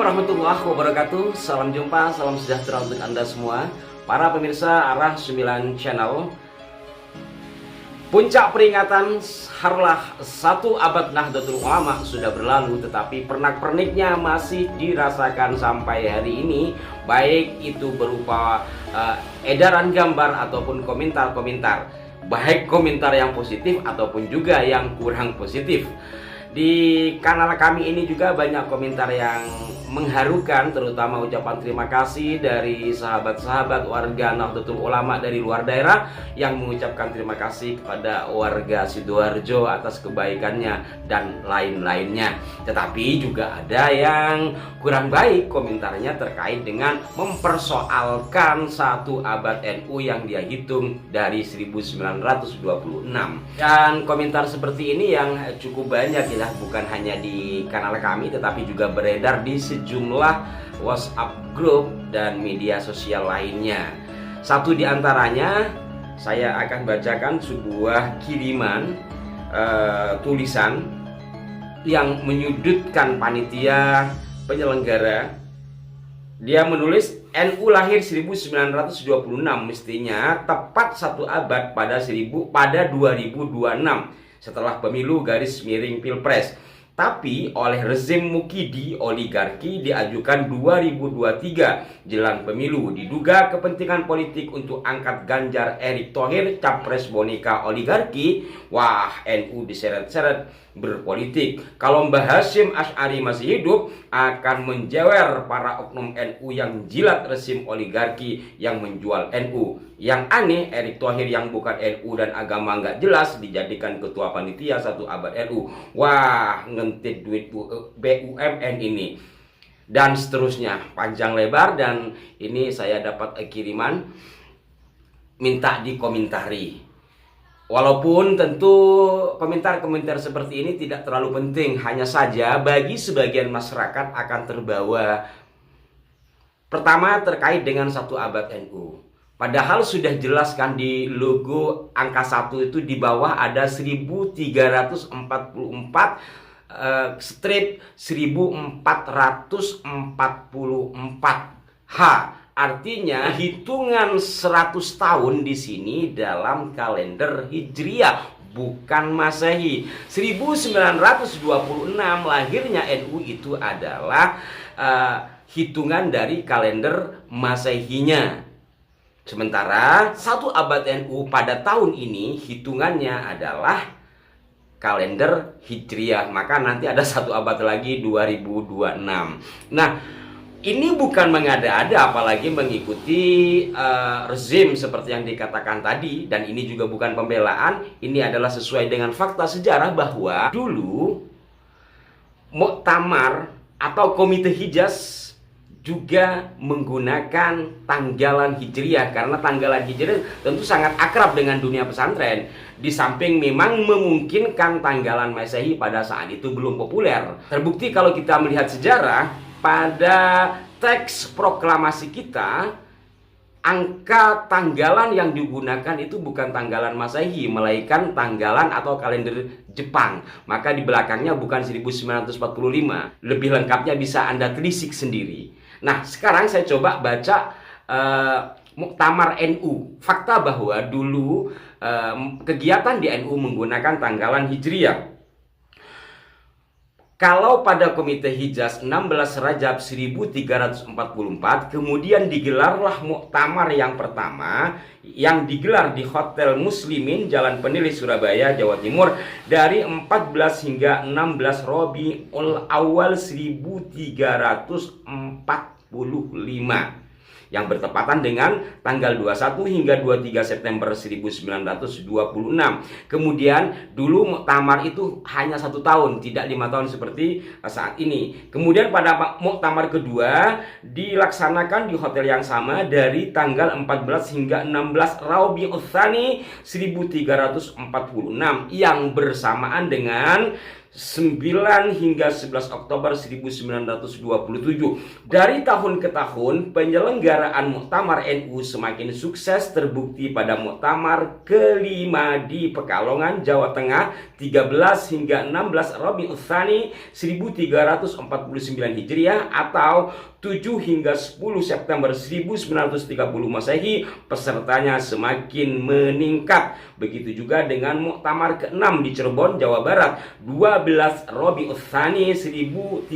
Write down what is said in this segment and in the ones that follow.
warahmatullahi wabarakatuh. Salam jumpa, salam sejahtera untuk Anda semua para pemirsa Arah 9 Channel. Puncak peringatan Harlah 1 abad Nahdlatul Ulama sudah berlalu, tetapi pernak-perniknya masih dirasakan sampai hari ini, baik itu berupa edaran gambar ataupun komentar-komentar, baik komentar yang positif ataupun juga yang kurang positif. Di kanal kami ini juga banyak komentar yang mengharukan, terutama ucapan terima kasih dari sahabat-sahabat warga Nahdlatul Ulama dari luar daerah yang mengucapkan terima kasih kepada warga Sidoarjo atas kebaikannya dan lain-lainnya. Tetapi juga ada yang kurang baik komentarnya terkait dengan mempersoalkan 1 abad NU yang dia hitung dari 1926. Dan komentar seperti ini yang cukup banyak ya, bukan hanya di kanal kami tetapi juga beredar di sejumlah WhatsApp grup dan media sosial lainnya. Satu di antaranya saya akan bacakan sebuah kiriman tulisan yang menyudutkan panitia penyelenggara. Dia menulis, NU lahir 1926, mestinya tepat 1 abad pada 2026 setelah pemilu garis miring pilpres. Tapi oleh rezim Mukidi oligarki diajukan 2023 jelang pemilu, diduga kepentingan politik untuk angkat Ganjar Erick Thohir capres boneka oligarki. Wah, NU diseret-seret berpolitik. Kalau Mbah Hasyim Asy'ari masih hidup, akan menjewer para oknum NU yang jilat rezim oligarki yang menjual NU. Yang aneh, Erick Thohir yang bukan NU dan agama nggak jelas dijadikan ketua panitia 1 abad NU. Wah, ngentit duit BUMN ini. Dan seterusnya, panjang lebar, dan ini saya dapat kiriman minta dikomentari. Walaupun tentu komentar-komentar seperti ini tidak terlalu penting, hanya saja bagi sebagian masyarakat akan terbawa. Pertama, terkait dengan 1 abad NU. Padahal sudah jelaskan di logo angka 1 itu di bawah ada 1344 strip 1444 H. Artinya hitungan 100 tahun di sini dalam kalender Hijriah, bukan Masehi. 1926 lahirnya NU itu adalah hitungan dari kalender Masehinya. Sementara 1 abad NU pada tahun ini hitungannya adalah kalender Hijriah. Maka nanti ada 1 abad lagi 2026. Nah, ini bukan mengada-ada, apalagi mengikuti rezim seperti yang dikatakan tadi. Dan ini juga bukan pembelaan, ini adalah sesuai dengan fakta sejarah bahwa dulu Muktamar atau Komite Hijaz juga menggunakan tanggalan Hijriah, karena tanggalan Hijriah tentu sangat akrab dengan dunia pesantren. Di samping memang memungkinkan tanggalan Masehi pada saat itu belum populer. Terbukti kalau kita melihat sejarah, pada teks proklamasi kita, angka tanggalan yang digunakan itu bukan tanggalan Masehi, melainkan tanggalan atau kalender Jepang. Maka di belakangnya bukan 1945. Lebih lengkapnya bisa Anda telisik sendiri. Nah, sekarang saya coba baca Muktamar NU. Fakta bahwa dulu kegiatan di NU menggunakan tanggalan Hijriah. Kalau pada Komite Hijaz 16 Rajab 1344, kemudian digelarlah Muktamar yang pertama yang digelar di Hotel Muslimin, Jalan Penili, Surabaya, Jawa Timur dari 14 hingga 16 Rabiul Awal 1345 yang bertepatan dengan tanggal 21 hingga 23 September 1926. Kemudian dulu Muktamar itu hanya 1 tahun, tidak 5 tahun seperti saat ini. Kemudian pada Muktamar kedua dilaksanakan di hotel yang sama dari tanggal 14 hingga 16 Rabiul Tsani 1346 yang bersamaan dengan 9 hingga 11 Oktober 1927. Dari tahun ke tahun, penyelenggaraan Muktamar NU semakin sukses, terbukti pada Muktamar kelima di Pekalongan, Jawa Tengah, 13 hingga 16 Rabiul Tsani 1349 Hijriah atau 7 hingga 10 September 1930 Masehi, pesertanya semakin meningkat. Begitu juga dengan Muktamar ke-6 di Cirebon, Jawa Barat, 12 Rabiul Tsani 1350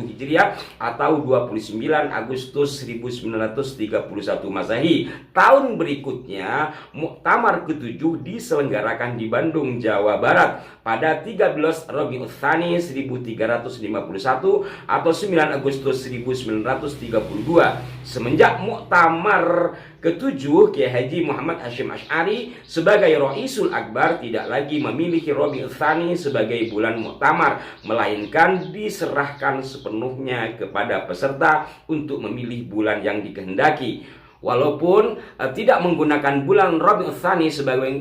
Hijriah atau 29 Agustus 1931 Masehi. Tahun berikutnya, Muktamar ke-7 diselenggarakan di Bandung, Jawa Barat pada 13 Rabiul Tsani 1351 atau 9 Agustus 1932. Semenjak Muktamar ke-7, Kiai Haji Muhammad Hasyim Asy'ari sebagai Raisul Akbar tidak lagi memilih Rabiul Tsani sebagai bulan muktamar, melainkan diserahkan sepenuhnya kepada peserta untuk memilih bulan yang dikehendaki. Walaupun tidak menggunakan bulan Rabiul Tsani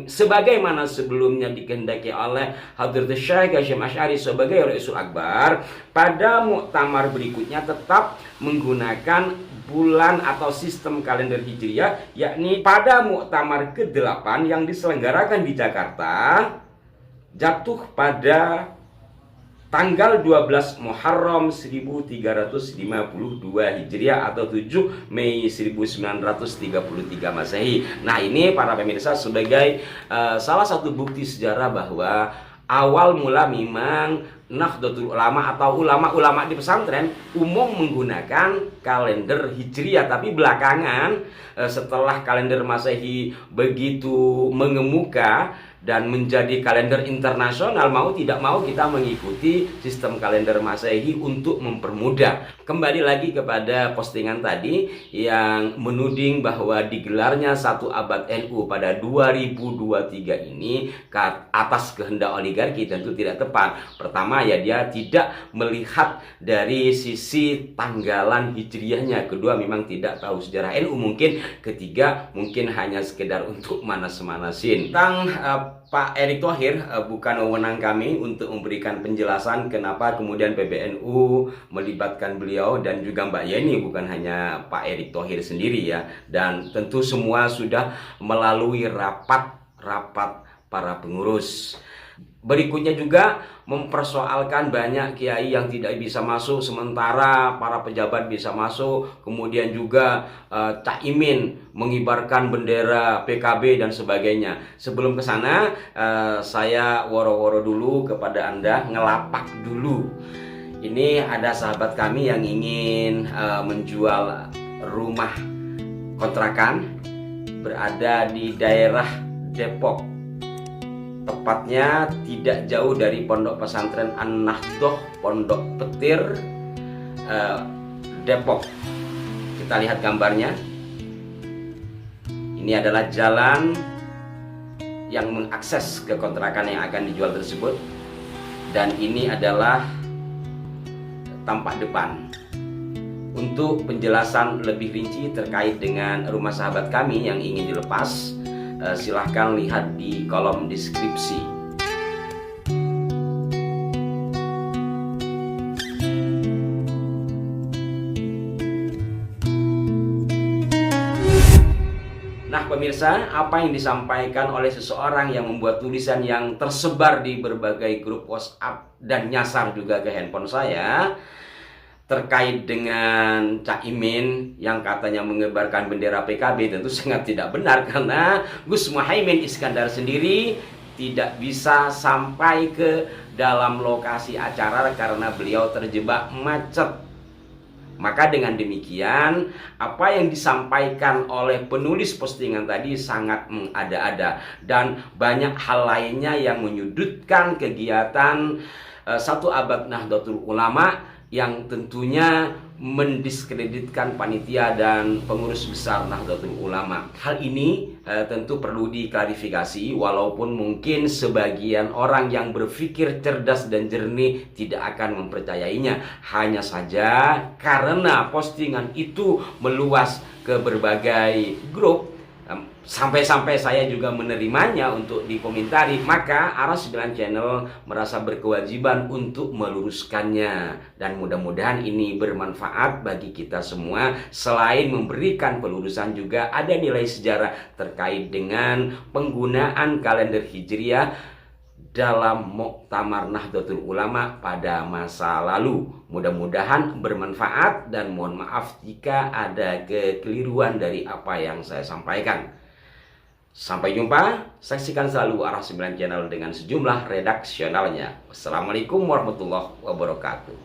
sebagaimana sebelumnya dikehendaki oleh Hadratus Syekh Hasyim Asy'ari sebagai Raisul Akbar, pada muktamar berikutnya tetap menggunakan bulan atau sistem kalender Hijriah, yakni pada Muktamar ke-8 yang diselenggarakan di Jakarta jatuh pada tanggal 12 Muharram 1352 Hijriah atau 7 Mei 1933 Masehi. Nah, ini para pemirsa sebagai salah satu bukti sejarah bahwa awal mula memang Nahdlatul Ulama atau ulama-ulama di pesantren umum menggunakan kalender Hijriah, tapi belakangan setelah kalender Masehi begitu mengemuka dan menjadi kalender internasional, mau tidak mau kita mengikuti sistem kalender Masehi untuk mempermudah. Kembali lagi kepada postingan tadi yang menuding bahwa digelarnya satu abad NU pada 2023 ini atas kehendak oligarki tentu tidak tepat. Pertama, ya dia tidak melihat dari sisi tanggalan hijriahnya. Kedua, memang tidak tahu sejarah NU mungkin. Ketiga, mungkin hanya sekedar untuk manas-manasin. Tentang Pak Erick Thohir, bukan wewenang kami untuk memberikan penjelasan kenapa kemudian PBNU melibatkan beliau dan juga Mbak Yeni, bukan hanya Pak Erick Thohir sendiri ya. Dan tentu semua sudah melalui rapat para pengurus. Berikutnya juga mempersoalkan banyak kiai yang tidak bisa masuk sementara para pejabat bisa masuk. Kemudian juga Cak Imin mengibarkan bendera PKB dan sebagainya. Sebelum ke sana saya woro-woro dulu kepada Anda, ngelapak dulu. Ini ada sahabat kami yang ingin menjual rumah kontrakan berada di daerah Depok. Tepatnya tidak jauh dari Pondok Pesantren An-Nahdhah, Pondok Petir, Depok. Kita lihat gambarnya. Ini adalah jalan yang mengakses ke kontrakan yang akan dijual tersebut. Dan ini adalah tampak depan. Untuk penjelasan lebih rinci terkait dengan rumah sahabat kami yang ingin dilepas, silahkan lihat di kolom deskripsi. Nah pemirsa, apa yang disampaikan oleh seseorang yang membuat tulisan yang tersebar di berbagai grup WhatsApp dan nyasar juga ke handphone saya terkait dengan Cak Imin yang katanya mengibarkan bendera PKB, tentu sangat tidak benar, karena Gus Muhaimin Iskandar sendiri tidak bisa sampai ke dalam lokasi acara karena beliau terjebak macet. Maka dengan demikian, apa yang disampaikan oleh penulis postingan tadi sangat mengada-ada, dan banyak hal lainnya yang menyudutkan kegiatan satu abad Nahdlatul Ulama yang tentunya mendiskreditkan panitia dan pengurus besar Nahdlatul Ulama. Hal ini tentu perlu diklarifikasi, walaupun mungkin sebagian orang yang berpikir cerdas dan jernih tidak akan mempercayainya. Hanya saja karena postingan itu meluas ke berbagai grup, sampai-sampai saya juga menerimanya untuk dikomentari, maka Aras 9 Channel merasa berkewajiban untuk meluruskannya. Dan mudah-mudahan ini bermanfaat bagi kita semua. Selain memberikan pelurusan, juga ada nilai sejarah terkait dengan penggunaan kalender Hijriah dalam Muktamar Nahdlatul Ulama pada masa lalu. Mudah-mudahan bermanfaat dan mohon maaf jika ada kekeliruan dari apa yang saya sampaikan. Sampai jumpa, saksikan selalu Aras 9 Channel dengan sejumlah redaksionalnya. Wassalamualaikum warahmatullahi wabarakatuh.